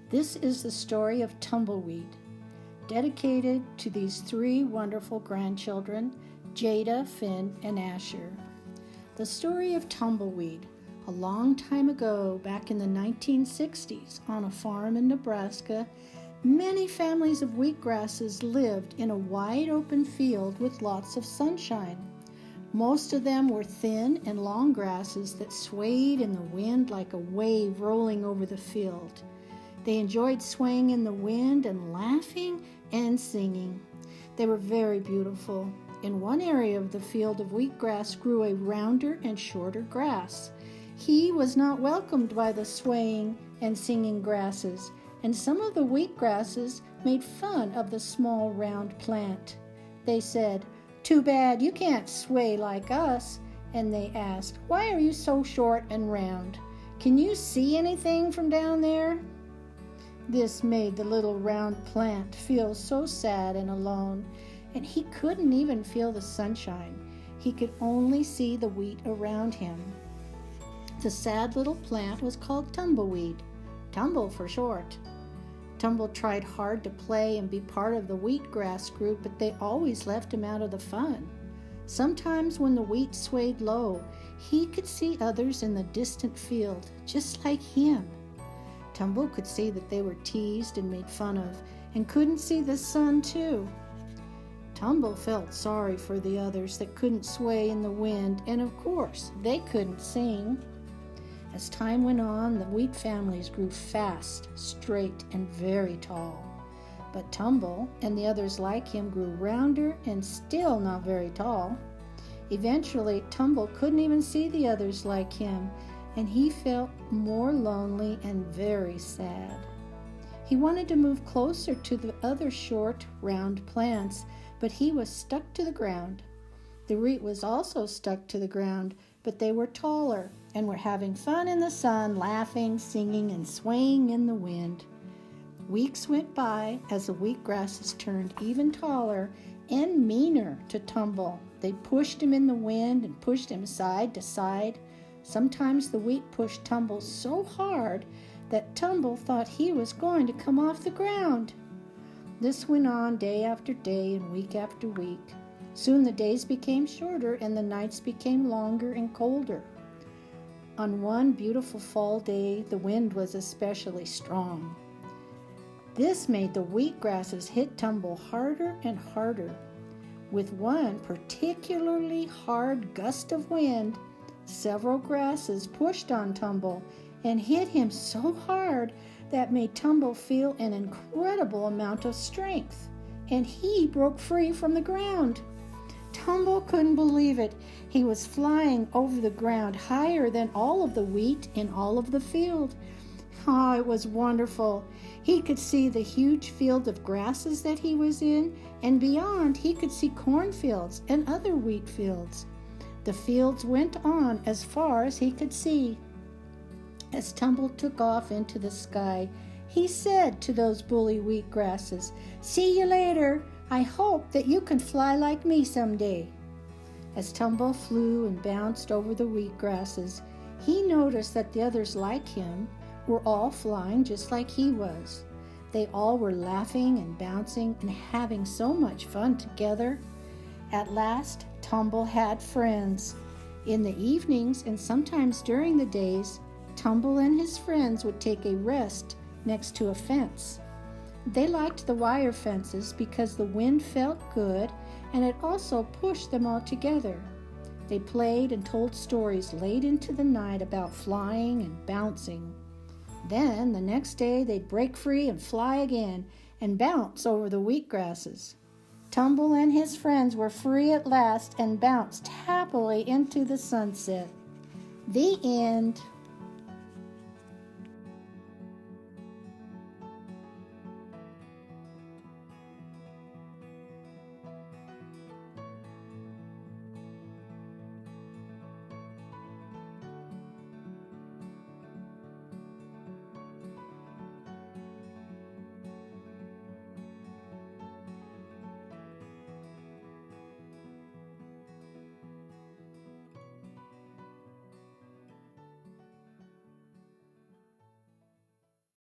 This is the story of Tumbleweed, dedicated to these three wonderful grandchildren, Jada, Finn, and Asher. The story of Tumbleweed. A long time ago, back in the 1960s, on a farm in Nebraska, many families of wheatgrasses lived in a wide open field with lots of sunshine. Most of them were thin and long grasses that swayed in the wind like a wave rolling over the field. They enjoyed swaying in the wind and laughing and singing. They were very beautiful. In one area of the field of wheatgrass grew a rounder and shorter grass. He was not welcomed by the swaying and singing grasses, and some of the wheatgrasses made fun of the small round plant. They said, "Too bad you can't sway like us." And they asked, "Why are you so short and round? Can you see anything from down there?" This made the little round plant feel so sad and alone, and he couldn't even feel the sunshine. He could only see the wheat around him. The sad little plant was called Tumbleweed, Tumble for short. Tumble tried hard to play and be part of the wheatgrass group, but they always left him out of the fun. Sometimes when the wheat swayed low, he could see others in the distant field, just like him. Tumble could see that they were teased and made fun of, and couldn't see the sun too. Tumble felt sorry for the others that couldn't sway in the wind, and of course, they couldn't sing. As time went on, the wheat families grew fast, straight, and very tall. But Tumble and the others like him grew rounder and still not very tall. Eventually, Tumble couldn't even see the others like him, and he felt more lonely and very sad. He wanted to move closer to the other short, round plants, but he was stuck to the ground. The wheat was also stuck to the ground, but they were taller and were having fun in the sun, laughing, singing, and swaying in the wind. Weeks went by as the wheatgrasses turned even taller and meaner to Tumble. They pushed him in the wind and pushed him side to side. Sometimes the wheat pushed Tumble so hard that Tumble thought he was going to come off the ground. This went on day after day and week after week. Soon the days became shorter and the nights became longer and colder. On one beautiful fall day, the wind was especially strong. This made the wheatgrasses hit Tumble harder and harder. With one particularly hard gust of wind, several grasses pushed on Tumble and hit him so hard that made Tumble feel an incredible amount of strength, and he broke free from the ground. Tumble couldn't believe it. He was flying over the ground higher than all of the wheat in all of the field. Oh, it was wonderful. He could see the huge field of grasses that he was in, and beyond he could see cornfields and other wheat fields. The fields went on as far as he could see. As Tumble took off into the sky, he said to those bully wheatgrasses, "See you later. I hope that you can fly like me someday." As Tumble flew and bounced over the wheatgrasses, he noticed that the others like him were all flying just like he was. They all were laughing and bouncing and having so much fun together. At last, Tumble had friends. In the evenings and sometimes during the days, Tumble and his friends would take a rest next to a fence. They liked the wire fences because the wind felt good and it also pushed them all together. They played and told stories late into the night about flying and bouncing. Then the next day they'd break free and fly again and bounce over the wheatgrasses. Tumble and his friends were free at last and bounced happily into the sunset. The end.